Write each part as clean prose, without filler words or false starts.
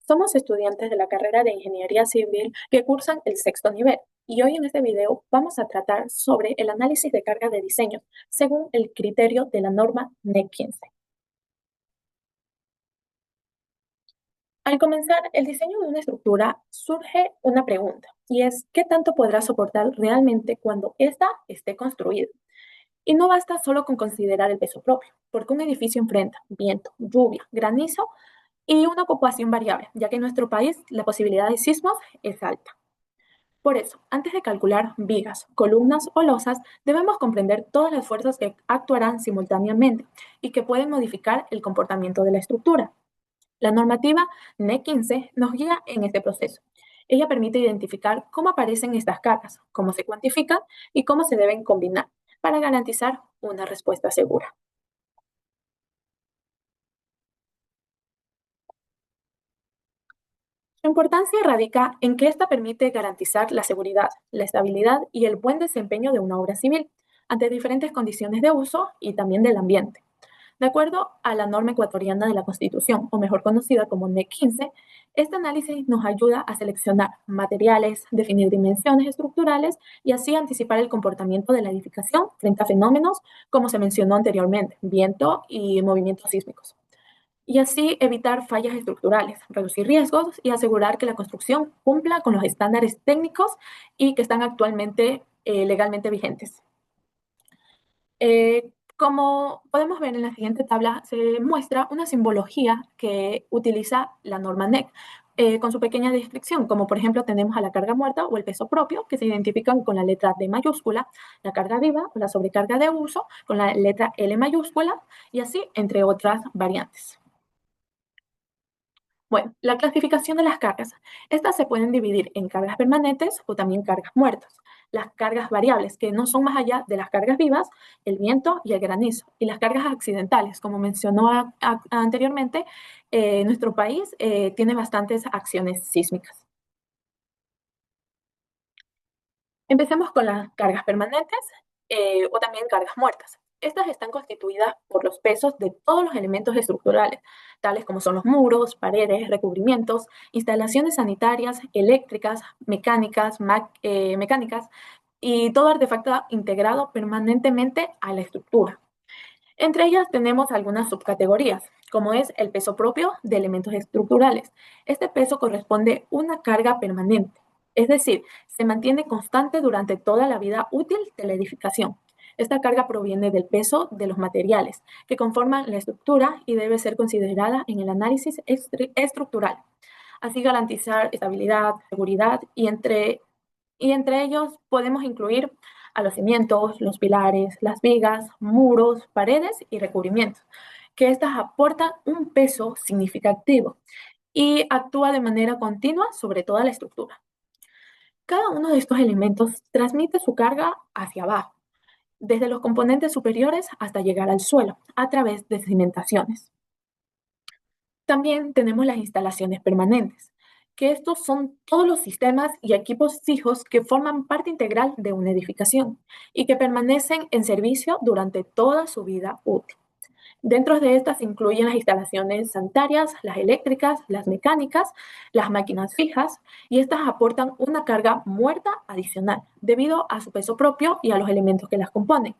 Somos estudiantes de la carrera de Ingeniería Civil que cursan el sexto nivel y hoy en este video vamos a tratar sobre el análisis de carga de diseño según el criterio de la norma NEC 15. Al comenzar el diseño de una estructura surge una pregunta y es ¿qué tanto podrá soportar realmente cuando ésta esté construida? Y no basta solo con considerar el peso propio, porque un edificio enfrenta viento, lluvia, granizo y una ocupación variable, ya que en nuestro país la posibilidad de sismos es alta. Por eso, antes de calcular vigas, columnas o losas, debemos comprender todas las fuerzas que actuarán simultáneamente y que pueden modificar el comportamiento de la estructura. La normativa NEC 15 nos guía en este proceso. Ella permite identificar cómo aparecen estas cargas, cómo se cuantifican y cómo se deben combinar para garantizar una respuesta segura. Su importancia radica en que esta permite garantizar la seguridad, la estabilidad y el buen desempeño de una obra civil ante diferentes condiciones de uso y también del ambiente. De acuerdo a la norma ecuatoriana de la Constitución, o mejor conocida como NEC 15, este análisis nos ayuda a seleccionar materiales, definir dimensiones estructurales y así anticipar el comportamiento de la edificación frente a fenómenos como se mencionó anteriormente, viento y movimientos sísmicos y así evitar fallas estructurales, reducir riesgos y asegurar que la construcción cumpla con los estándares técnicos y que están actualmente legalmente vigentes. Como podemos ver en la siguiente tabla, se muestra una simbología que utiliza la norma NEC con su pequeña descripción, como por ejemplo tenemos a la carga muerta o el peso propio, que se identifican con la letra D mayúscula, la carga viva o la sobrecarga de uso con la letra L mayúscula, y así entre otras variantes. Bueno, la clasificación de las cargas. Estas se pueden dividir en cargas permanentes o también cargas muertas. Las cargas variables, que no son más allá de las cargas vivas, el viento y el granizo. Y las cargas accidentales, como mencionó anteriormente, nuestro país tiene bastantes acciones sísmicas. Empecemos con las cargas permanentes o también cargas muertas. Estas están constituidas por los pesos de todos los elementos estructurales, tales como son los muros, paredes, recubrimientos, instalaciones sanitarias, eléctricas, mecánicas y todo artefacto integrado permanentemente a la estructura. Entre ellas tenemos algunas subcategorías, como es el peso propio de elementos estructurales. Este peso corresponde a una carga permanente, es decir, se mantiene constante durante toda la vida útil de la edificación. Esta carga proviene del peso de los materiales que conforman la estructura y debe ser considerada en el análisis estructural. Así garantizar estabilidad, seguridad y entre ellos podemos incluir a los cimientos, los pilares, las vigas, muros, paredes y recubrimientos, que estas aportan un peso significativo y actúa de manera continua sobre toda la estructura. Cada uno de estos elementos transmite su carga hacia abajo, desde los componentes superiores hasta llegar al suelo, a través de cimentaciones. También tenemos las instalaciones permanentes, que estos son todos los sistemas y equipos fijos que forman parte integral de una edificación y que permanecen en servicio durante toda su vida útil. Dentro de estas incluyen las instalaciones sanitarias, las eléctricas, las mecánicas, las máquinas fijas, y estas aportan una carga muerta adicional debido a su peso propio y a los elementos que las componen.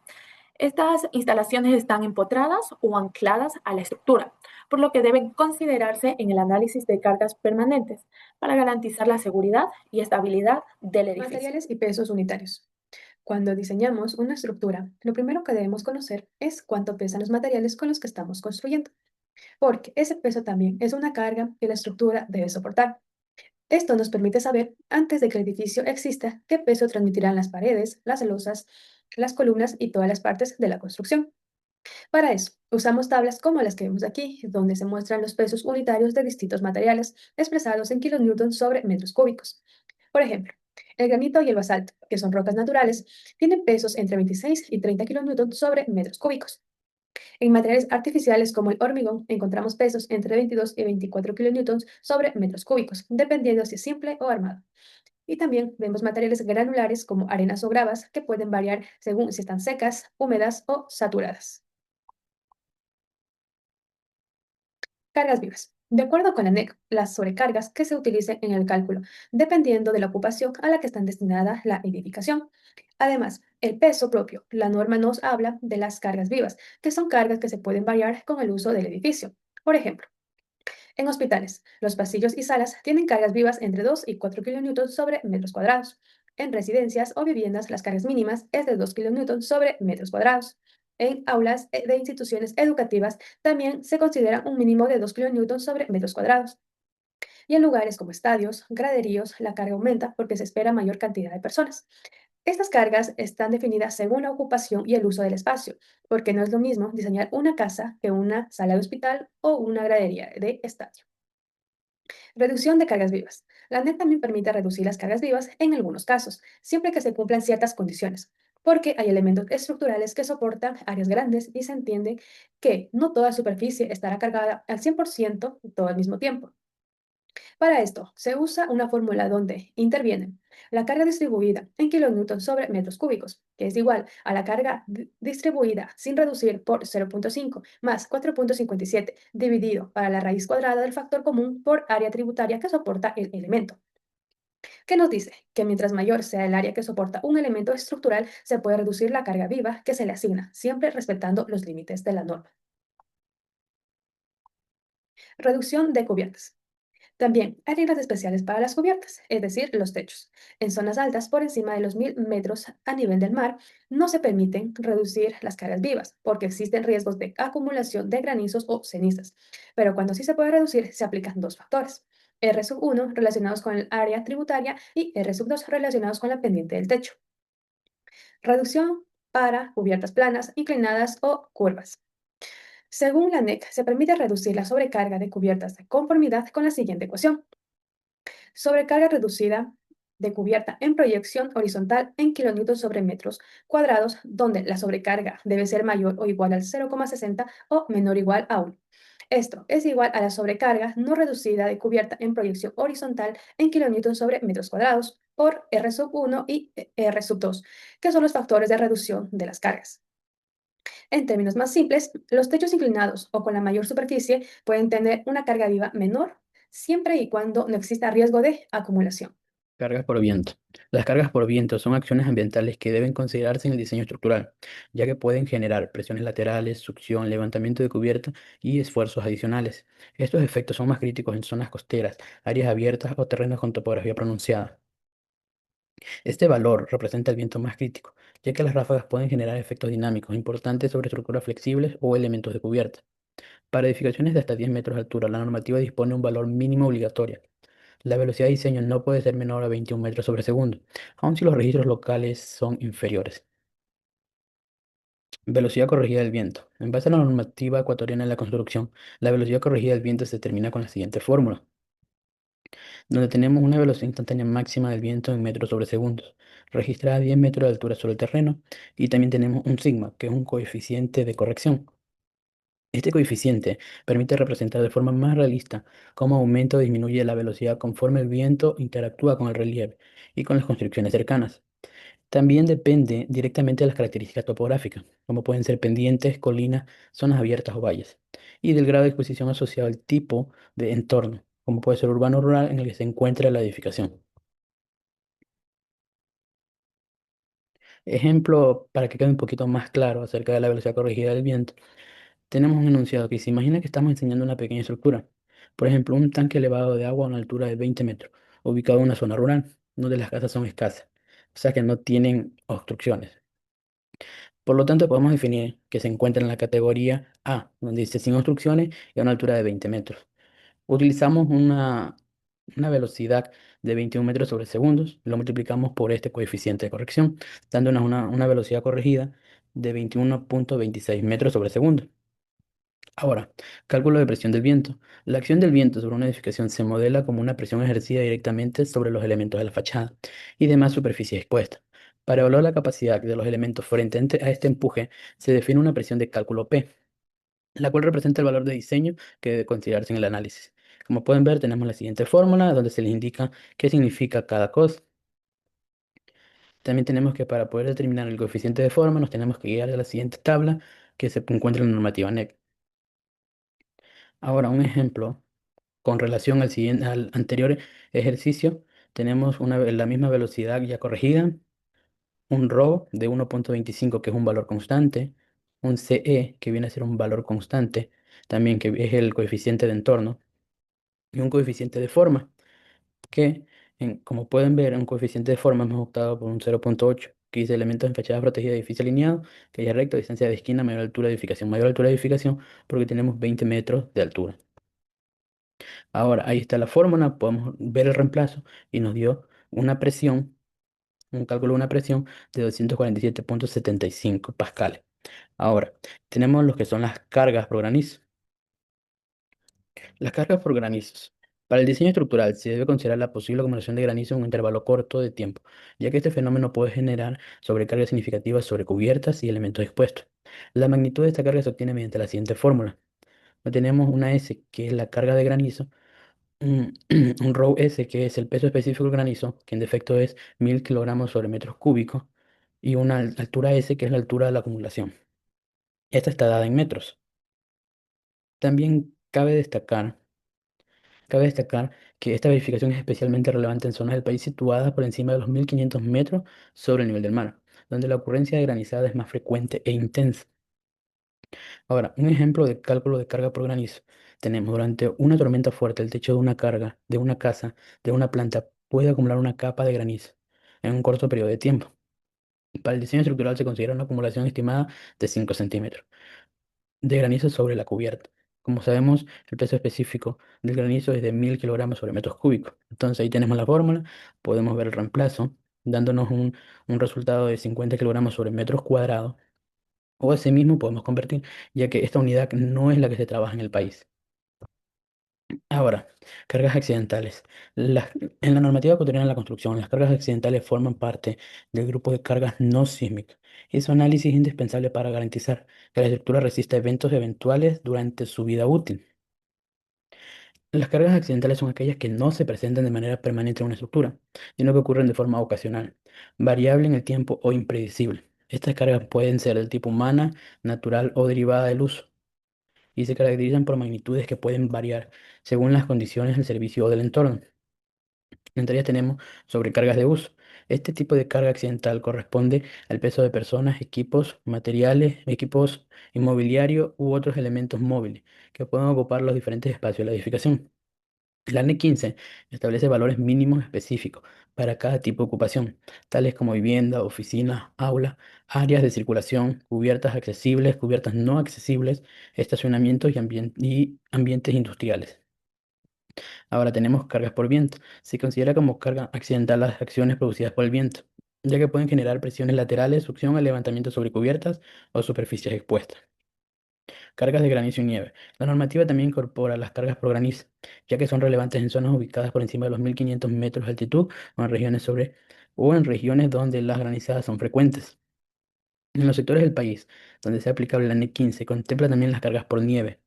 Estas instalaciones están empotradas o ancladas a la estructura, por lo que deben considerarse en el análisis de cargas permanentes para garantizar la seguridad y estabilidad del edificio. Materiales y pesos unitarios. Cuando diseñamos una estructura, lo primero que debemos conocer es cuánto pesan los materiales con los que estamos construyendo, porque ese peso también es una carga que la estructura debe soportar. Esto nos permite saber, antes de que el edificio exista, qué peso transmitirán las paredes, las losas, las columnas y todas las partes de la construcción. Para eso, usamos tablas como las que vemos aquí, donde se muestran los pesos unitarios de distintos materiales, expresados en kilonewtons sobre metros cúbicos. Por ejemplo, el granito y el basalto, que son rocas naturales, tienen pesos entre 26 y 30 kilonewtons sobre metros cúbicos. En materiales artificiales como el hormigón, encontramos pesos entre 22 y 24 kilonewtons sobre metros cúbicos, dependiendo si es simple o armado. Y también vemos materiales granulares como arenas o gravas, que pueden variar según si están secas, húmedas o saturadas. Cargas vivas. De acuerdo con la NEC, las sobrecargas que se utilicen en el cálculo, dependiendo de la ocupación a la que están destinada la edificación. Además, el peso propio. La norma nos habla de las cargas vivas, que son cargas que se pueden variar con el uso del edificio. Por ejemplo, en hospitales, los pasillos y salas tienen cargas vivas entre 2 y 4 kilonewtons sobre metros cuadrados. En residencias o viviendas, las cargas mínimas es de 2 kilonewtons sobre metros cuadrados. En aulas de instituciones educativas también se considera un mínimo de 2 kilonewtons sobre metros cuadrados. Y en lugares como estadios, graderíos, la carga aumenta porque se espera mayor cantidad de personas. Estas cargas están definidas según la ocupación y el uso del espacio, porque no es lo mismo diseñar una casa que una sala de hospital o una gradería de estadio. Reducción de cargas vivas. La NET también permite reducir las cargas vivas en algunos casos, siempre que se cumplan ciertas condiciones, porque hay elementos estructurales que soportan áreas grandes y se entiende que no toda superficie estará cargada al 100% todo al mismo tiempo. Para esto, se usa una fórmula donde intervienen la carga distribuida en kilonewtons sobre metros cúbicos, que es igual a la carga distribuida sin reducir por 0,5 más 4,57 dividido para la raíz cuadrada del factor común por área tributaria que soporta el elemento. ¿Qué nos dice? Que mientras mayor sea el área que soporta un elemento estructural, se puede reducir la carga viva que se le asigna, siempre respetando los límites de la norma. Reducción de cubiertas. También hay reglas especiales para las cubiertas, es decir, los techos. En zonas altas, por encima de los 1000 metros a nivel del mar, no se permiten reducir las cargas vivas, porque existen riesgos de acumulación de granizos o cenizas. Pero cuando sí se puede reducir, se aplican dos factores. R sub 1 relacionados con el área tributaria y R sub 2 relacionados con la pendiente del techo. Reducción para cubiertas planas, inclinadas o curvas. Según la NEC, se permite reducir la sobrecarga de cubiertas de conformidad con la siguiente ecuación. Sobrecarga reducida de cubierta en proyección horizontal en kilonewtons sobre metros cuadrados, donde la sobrecarga debe ser mayor o igual al 0,60 o menor o igual a 1. Esto es igual a la sobrecarga no reducida de cubierta en proyección horizontal en kilonewtons sobre metros cuadrados por R sub 1 y R sub 2, que son los factores de reducción de las cargas. En términos más simples, los techos inclinados o con la mayor superficie pueden tener una carga viva menor siempre y cuando no exista riesgo de acumulación. Cargas por viento. Las cargas por viento son acciones ambientales que deben considerarse en el diseño estructural, ya que pueden generar presiones laterales, succión, levantamiento de cubierta y esfuerzos adicionales. Estos efectos son más críticos en zonas costeras, áreas abiertas o terrenos con topografía pronunciada. Este valor representa el viento más crítico, ya que las ráfagas pueden generar efectos dinámicos importantes sobre estructuras flexibles o elementos de cubierta. Para edificaciones de hasta 10 metros de altura, la normativa dispone un valor mínimo obligatorio. La velocidad de diseño no puede ser menor a 21 metros sobre segundo, aun si los registros locales son inferiores. Velocidad corregida del viento. En base a la normativa ecuatoriana de la construcción, la velocidad corregida del viento se determina con la siguiente fórmula, donde tenemos una velocidad instantánea máxima del viento en metros sobre segundos, registrada a 10 metros de altura sobre el terreno, y también tenemos un sigma, que es un coeficiente de corrección. Este coeficiente permite representar de forma más realista cómo aumenta o disminuye la velocidad conforme el viento interactúa con el relieve y con las construcciones cercanas. También depende directamente de las características topográficas, como pueden ser pendientes, colinas, zonas abiertas o valles, y del grado de exposición asociado al tipo de entorno, como puede ser urbano o rural en el que se encuentra la edificación. Ejemplo, para que quede un poquito más claro acerca de la velocidad corregida del viento. Tenemos un enunciado que se imagina que estamos enseñando una pequeña estructura. Por ejemplo, un tanque elevado de agua a una altura de 20 metros, ubicado en una zona rural, donde las casas son escasas, o sea que no tienen obstrucciones. Por lo tanto, podemos definir que se encuentra en la categoría A, donde dice sin obstrucciones y a una altura de 20 metros. Utilizamos una velocidad de 21 metros sobre segundos, lo multiplicamos por este coeficiente de corrección, dándonos una velocidad corregida de 21,26 metros sobre segundo. Ahora, cálculo de presión del viento. La acción del viento sobre una edificación se modela como una presión ejercida directamente sobre los elementos de la fachada y demás superficies expuestas. Para evaluar la capacidad de los elementos frente a este empuje, se define una presión de cálculo P, la cual representa el valor de diseño que debe considerarse en el análisis. Como pueden ver, tenemos la siguiente fórmula donde se les indica qué significa cada cosa. También tenemos que para poder determinar el coeficiente de forma, nos tenemos que guiar a la siguiente tabla que se encuentra en la normativa NEC. Ahora, un ejemplo. con relación al anterior ejercicio, tenemos la misma velocidad ya corregida, un ρ de 1,25 que es un valor constante, un CE que viene a ser un valor constante, también que es el coeficiente de entorno, y un coeficiente de forma, que como pueden ver, un coeficiente de forma hemos optado por un 0,8, que dice elementos en fachada protegida de edificio alineado, que haya recto, distancia de esquina, mayor altura de edificación, porque tenemos 20 metros de altura. Ahora, ahí está la fórmula, podemos ver el reemplazo y nos dio una presión, un cálculo de una presión de 247,75 pascales. Ahora, tenemos lo que son las cargas por granizo. Las cargas por granizos. Para el diseño estructural se debe considerar la posible acumulación de granizo en un intervalo corto de tiempo, ya que este fenómeno puede generar sobrecargas significativas sobre cubiertas y elementos expuestos. La magnitud de esta carga se obtiene mediante la siguiente fórmula. Tenemos una S, que es la carga de granizo, un, un rho S, que es el peso específico del granizo, que en defecto es 1000 kilogramos sobre metros cúbicos, y una altura S, que es la altura de la acumulación. Esta está dada en metros. También cabe destacar que esta verificación es especialmente relevante en zonas del país situadas por encima de los 1500 metros sobre el nivel del mar, donde la ocurrencia de granizada es más frecuente e intensa. Ahora, un ejemplo de cálculo de carga por granizo. Tenemos durante una tormenta fuerte el techo de una carga, de una casa, de una planta puede acumular una capa de granizo en un corto periodo de tiempo. Para el diseño estructural se considera una acumulación estimada de 5 centímetros de granizo sobre la cubierta. Como sabemos, el peso específico del granizo es de 1000 kilogramos sobre metros cúbicos. Entonces ahí tenemos la fórmula, podemos ver el reemplazo, dándonos un resultado de 50 kilogramos sobre metros cuadrados, o ese mismo podemos convertir, ya que esta unidad no es la que se trabaja en el país. Ahora, cargas accidentales. En la normativa ecuatoriana de la construcción, las cargas accidentales forman parte del grupo de cargas no sísmicas y su análisis es indispensable para garantizar que la estructura resista eventos eventuales durante su vida útil. Las cargas accidentales son aquellas que no se presentan de manera permanente en una estructura, sino que ocurren de forma ocasional, variable en el tiempo o impredecible. Estas cargas pueden ser del tipo humana, natural o derivada del uso y se caracterizan por magnitudes que pueden variar según las condiciones del servicio o del entorno. Entre ellas tenemos sobrecargas de uso. Este tipo de carga accidental corresponde al peso de personas, equipos, materiales, equipos inmobiliarios u otros elementos móviles que pueden ocupar los diferentes espacios de la edificación. La ANE 15 establece valores mínimos específicos para cada tipo de ocupación, tales como vivienda, oficina, aula, áreas de circulación, cubiertas accesibles, cubiertas no accesibles, estacionamientos y ambientes industriales. Ahora tenemos cargas por viento. Se considera como carga accidental las acciones producidas por el viento, ya que pueden generar presiones laterales, succión o levantamiento sobre cubiertas o superficies expuestas. Cargas de granizo y nieve. La normativa también incorpora las cargas por granizo, ya que son relevantes en zonas ubicadas por encima de los 1500 metros de altitud o en regiones donde las granizadas son frecuentes. En los sectores del país donde sea aplicable la NEC 15, contempla también las cargas por nieve,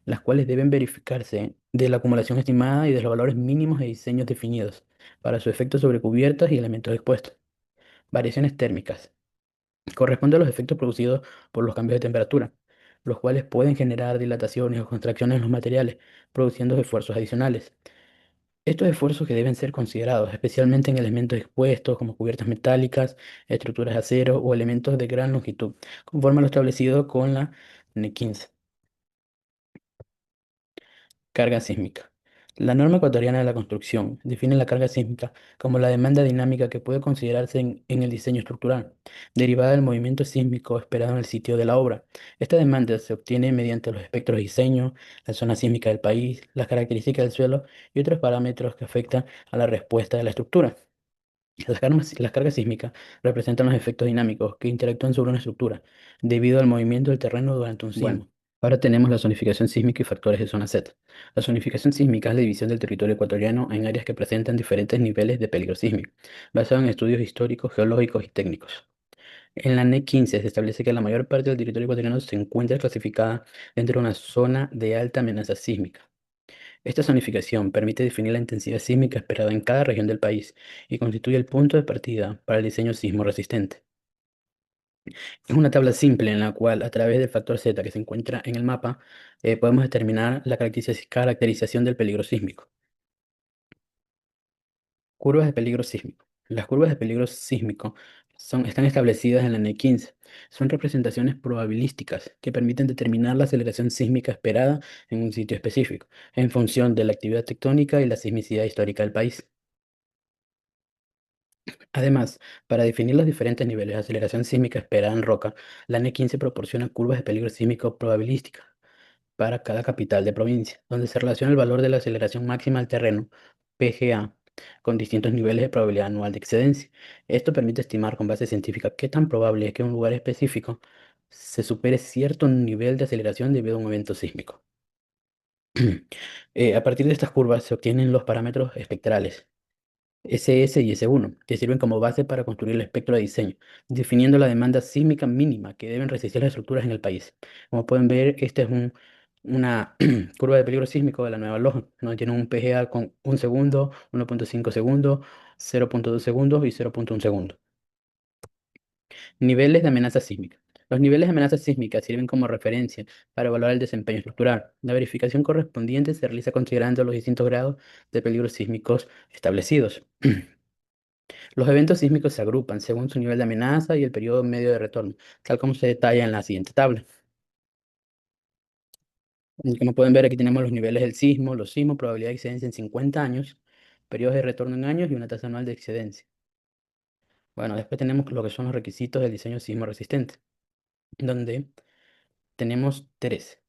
las cuales deben verificarse de la acumulación estimada y de los valores mínimos de diseños definidos para su efecto sobre cubiertas y elementos expuestos. Variaciones térmicas. Corresponde a los efectos producidos por los cambios de temperatura, los cuales pueden generar dilataciones o contracciones en los materiales, produciendo esfuerzos adicionales. Estos esfuerzos que deben ser considerados, especialmente en elementos expuestos como cubiertas metálicas, estructuras de acero o elementos de gran longitud, conforme a lo establecido con la NEC 15. Carga sísmica. La norma ecuatoriana de la construcción define la carga sísmica como la demanda dinámica que puede considerarse en el diseño estructural, derivada del movimiento sísmico esperado en el sitio de la obra. Esta demanda se obtiene mediante los espectros de diseño, la zona sísmica del país, las características del suelo y otros parámetros que afectan a la respuesta de la estructura. Las cargas sísmicas representan los efectos dinámicos que interactúan sobre una estructura debido al movimiento del terreno durante un Bueno, sismo. Ahora tenemos la zonificación sísmica y factores de zona Z. La zonificación sísmica es la división del territorio ecuatoriano en áreas que presentan diferentes niveles de peligro sísmico, basado en estudios históricos, geológicos y técnicos. En la NEC 15 se establece que la mayor parte del territorio ecuatoriano se encuentra clasificada dentro de una zona de alta amenaza sísmica. Esta zonificación permite definir la intensidad sísmica esperada en cada región del país y constituye el punto de partida para el diseño sismo resistente. Es una tabla simple en la cual, a través del factor Z que se encuentra en el mapa, podemos determinar la caracterización del peligro sísmico. Curvas de peligro sísmico. Las curvas de peligro sísmico están establecidas en la NE 15. Son representaciones probabilísticas que permiten determinar la aceleración sísmica esperada en un sitio específico, en función de la actividad tectónica y la sismicidad histórica del país. Además, para definir los diferentes niveles de aceleración sísmica esperada en roca, la NE 15 proporciona curvas de peligro sísmico probabilísticas para cada capital de provincia, donde se relaciona el valor de la aceleración máxima del terreno, PGA, con distintos niveles de probabilidad anual de excedencia. Esto permite estimar con base científica qué tan probable es que un lugar específico se supere cierto nivel de aceleración debido a un evento sísmico. A partir de estas curvas se obtienen los parámetros espectrales SS y S1, que sirven como base para construir el espectro de diseño, definiendo la demanda sísmica mínima que deben resistir las estructuras en el país. Como pueden ver, esta es una curva de peligro sísmico de la nueva LOJA, donde tiene un PGA con 1 segundo, 1.5 segundos, 0.2 segundos y 0.1 segundo. Niveles de amenaza sísmica. Los niveles de amenaza sísmica sirven como referencia para evaluar el desempeño estructural. La verificación correspondiente se realiza considerando los distintos grados de peligros sísmicos establecidos. Los eventos sísmicos se agrupan según su nivel de amenaza y el periodo medio de retorno, tal como se detalla en la siguiente tabla. Como pueden ver, aquí tenemos los niveles del sismo, los sismos, probabilidad de excedencia en 50 años, periodos de retorno en años y una tasa anual de excedencia. Bueno, después tenemos lo que son los requisitos del diseño sismo resistente, donde tenemos tres.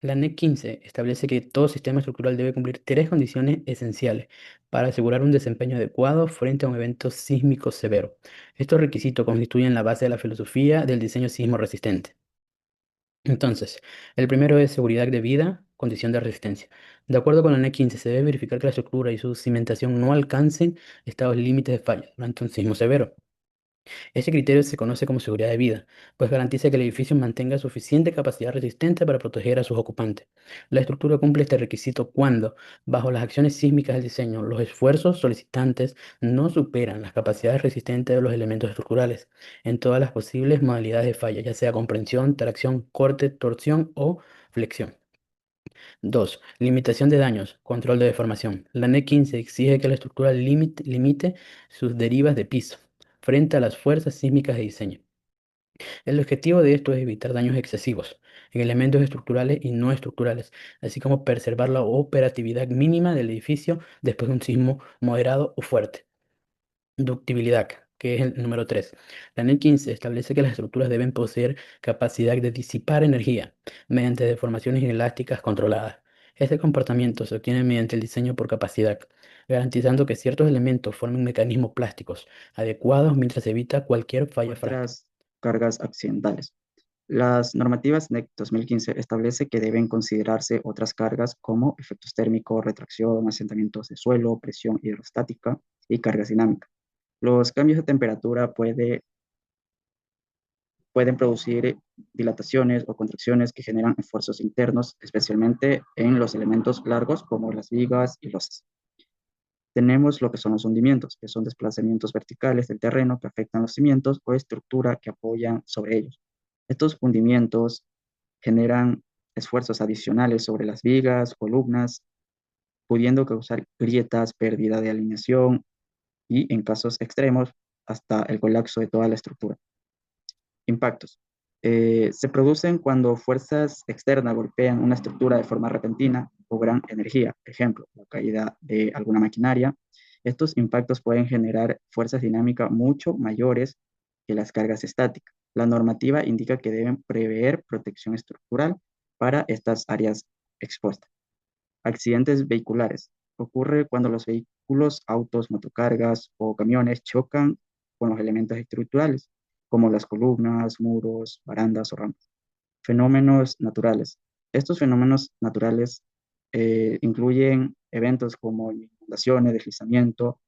La NEC 15 establece que todo sistema estructural debe cumplir tres condiciones esenciales para asegurar un desempeño adecuado frente a un evento sísmico severo. Estos requisitos constituyen la base de la filosofía del diseño sismo resistente. Entonces, el primero es seguridad de vida, condición de resistencia. De acuerdo con la NEC 15, se debe verificar que la estructura y su cimentación no alcancen estados límites de falla durante un sismo severo. Este criterio se conoce como seguridad de vida, pues garantiza que el edificio mantenga suficiente capacidad resistente para proteger a sus ocupantes. La estructura cumple este requisito cuando, bajo las acciones sísmicas del diseño, los esfuerzos solicitantes no superan las capacidades resistentes de los elementos estructurales en todas las posibles modalidades de falla, ya sea comprensión, tracción, corte, torsión o flexión. 2. Limitación de daños, control de deformación. La NEC 15 exige que la estructura limite sus derivas de piso frente a las fuerzas sísmicas de diseño. El objetivo de esto es evitar daños excesivos en elementos estructurales y no estructurales, así como preservar la operatividad mínima del edificio después de un sismo moderado o fuerte. Ductibilidad, que es el número 3. La NEC 15 establece que las estructuras deben poseer capacidad de disipar energía mediante deformaciones inelásticas controladas. Este comportamiento se obtiene mediante el diseño por capacidad, garantizando que ciertos elementos formen mecanismos plásticos adecuados mientras se evita cualquier falla frágil. Otras cargas accidentales. Las normativas NEC 2015 establece que deben considerarse otras cargas como efectos térmicos, retracción, asentamientos de suelo, presión hidrostática y cargas dinámicas. Los cambios de temperatura pueden producir dilataciones o contracciones que generan esfuerzos internos, especialmente en los elementos largos como las vigas y losas. Tenemos lo que son los hundimientos, que son desplazamientos verticales del terreno que afectan los cimientos o estructura que apoyan sobre ellos. Estos hundimientos generan esfuerzos adicionales sobre las vigas, columnas, pudiendo causar grietas, pérdida de alineación y, en casos extremos, hasta el colapso de toda la estructura. Impactos. Se producen cuando fuerzas externas golpean una estructura de forma repentina o gran energía. Ejemplo, la caída de alguna maquinaria. Estos impactos pueden generar fuerzas dinámicas mucho mayores que las cargas estáticas. La normativa indica que deben prever protección estructural para estas áreas expuestas. Accidentes vehiculares. Ocurre cuando los vehículos, autos, motocargas o camiones chocan con los elementos estructurales, como las columnas, muros, barandas o rampas. Fenómenos naturales. Estos fenómenos naturales incluyen eventos como inundaciones, deslizamiento,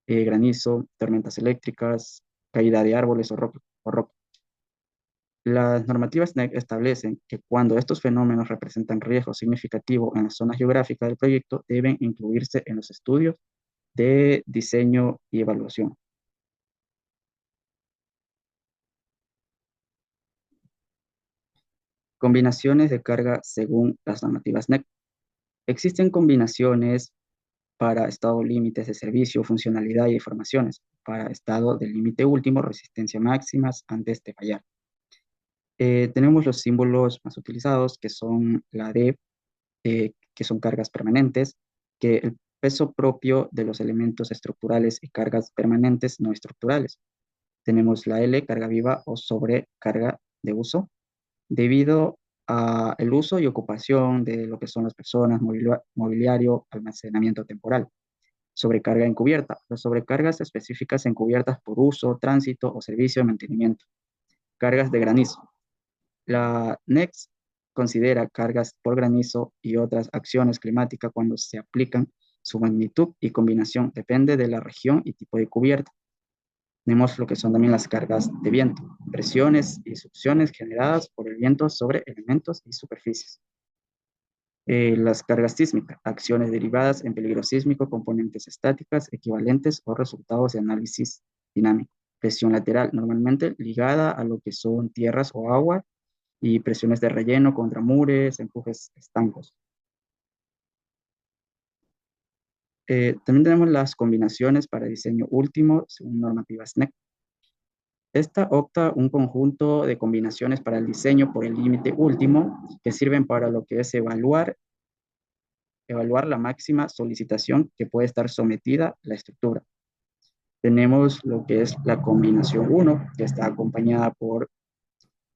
granizo, tormentas eléctricas, caída de árboles o roca. Las normativas NEC establecen que cuando estos fenómenos representan riesgo significativo en la zona geográfica del proyecto, deben incluirse en los estudios de diseño y evaluación. Combinaciones de carga según las normativas NEC. Existen combinaciones para estado límites de servicio, funcionalidad y deformaciones, para estado de límite último, resistencia máximas antes de fallar. Tenemos los símbolos más utilizados, que son la D, que son cargas permanentes, que el peso propio de los elementos estructurales y cargas permanentes no estructurales. Tenemos la L, carga viva o sobrecarga de uso, debido a el uso y ocupación de lo que son las personas, mobiliario, almacenamiento temporal. Sobrecarga encubierta. Las sobrecargas específicas encubiertas por uso, tránsito o servicio de mantenimiento. Cargas de granizo. La NEX considera cargas por granizo y otras acciones climáticas cuando se aplican. Su magnitud y combinación depende de la región y tipo de cubierta. Tenemos lo que son también las cargas de viento, presiones y succiones generadas por el viento sobre elementos y superficies. Las cargas sísmicas, acciones derivadas en peligro sísmico, componentes estáticas, equivalentes o resultados de análisis dinámico. Presión lateral, normalmente ligada a lo que son tierras o agua, y presiones de relleno contra muros, empujes estancos. También tenemos las combinaciones para diseño último según normativas NEC. Esta opta un conjunto de combinaciones para el diseño por el límite último que sirven para lo que es evaluar la máxima solicitación que puede estar sometida a la estructura. Tenemos lo que es la combinación 1, que está acompañada por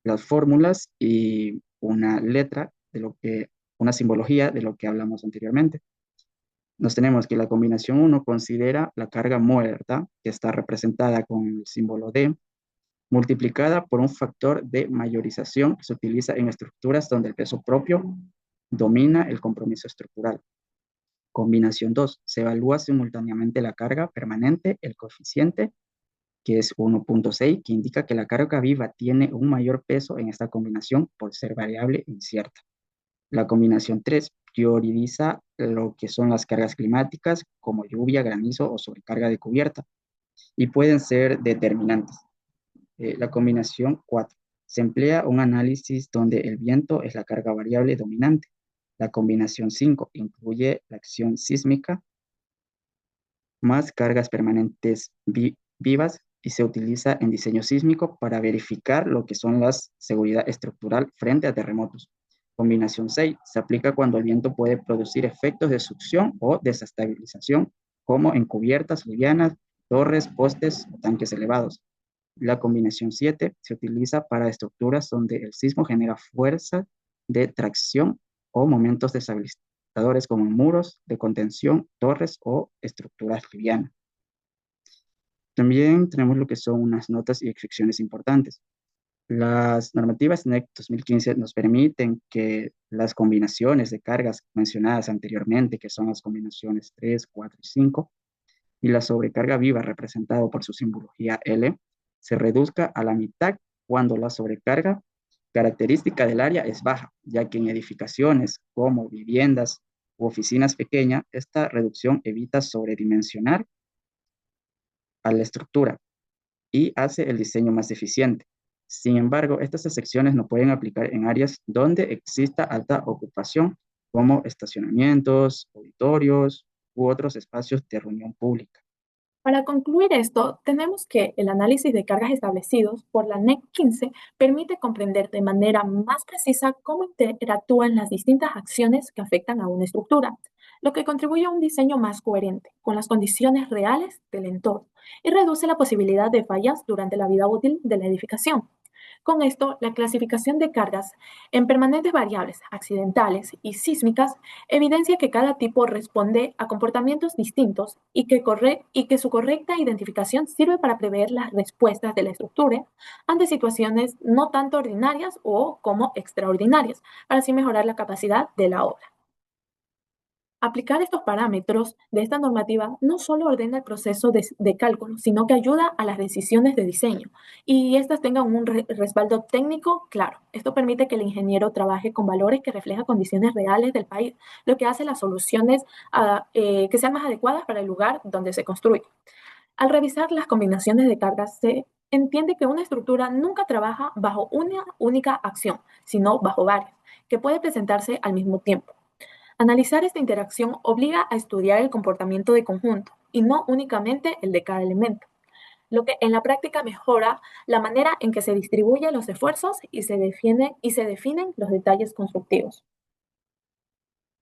las fórmulas y una letra una simbología de lo que hablamos anteriormente. Nos tenemos que la combinación 1 considera la carga muerta, que está representada con el símbolo D, multiplicada por un factor de mayorización que se utiliza en estructuras donde el peso propio domina el compromiso estructural. Combinación 2, se evalúa simultáneamente la carga permanente, el coeficiente, que es 1.6, que indica que la carga viva tiene un mayor peso en esta combinación por ser variable incierta. La combinación 3 prioriza lo que son las cargas climáticas, como lluvia, granizo o sobrecarga de cubierta, y pueden ser determinantes. La combinación 4. Se emplea un análisis donde el viento es la carga variable dominante. La combinación 5 incluye la acción sísmica más cargas permanentes vivas y se utiliza en diseño sísmico para verificar lo que son las seguridad estructural frente a terremotos. Combinación 6 se aplica cuando el viento puede producir efectos de succión o desestabilización, como en cubiertas livianas, torres, postes o tanques elevados. La combinación 7 se utiliza para estructuras donde el sismo genera fuerza de tracción o momentos desestabilizadores como muros de contención, torres o estructuras livianas. También tenemos lo que son unas notas y excepciones importantes. Las normativas NEC 2015 nos permiten que las combinaciones de cargas mencionadas anteriormente, que son las combinaciones 3, 4 y 5, y la sobrecarga viva representada por su simbología L, se reduzca a la mitad cuando la sobrecarga característica del área es baja, ya que en edificaciones como viviendas u oficinas pequeñas, esta reducción evita sobredimensionar a la estructura y hace el diseño más eficiente. Sin embargo, estas excepciones no pueden aplicar en áreas donde exista alta ocupación, como estacionamientos, auditorios u otros espacios de reunión pública. Para concluir esto, tenemos que el análisis de cargas establecidos por la NEC 15 permite comprender de manera más precisa cómo interactúan las distintas acciones que afectan a una estructura, lo que contribuye a un diseño más coherente con las condiciones reales del entorno y reduce la posibilidad de fallas durante la vida útil de la edificación. Con esto, la clasificación de cargas en permanentes variables, accidentales y sísmicas evidencia que cada tipo responde a comportamientos distintos y que su correcta identificación sirve para prever las respuestas de la estructura ante situaciones no tanto ordinarias o como extraordinarias, para así mejorar la capacidad de la obra. Aplicar estos parámetros de esta normativa no solo ordena el proceso de cálculo, sino que ayuda a las decisiones de diseño y estas tengan un respaldo técnico claro. Esto permite que el ingeniero trabaje con valores que reflejan condiciones reales del país, lo que hace las soluciones que sean más adecuadas para el lugar donde se construye. Al revisar las combinaciones de cargas, se entiende que una estructura nunca trabaja bajo una única acción, sino bajo varias, que puede presentarse al mismo tiempo. Analizar esta interacción obliga a estudiar el comportamiento de conjunto y no únicamente el de cada elemento, lo que en la práctica mejora la manera en que se distribuyen los esfuerzos y se definen los detalles constructivos.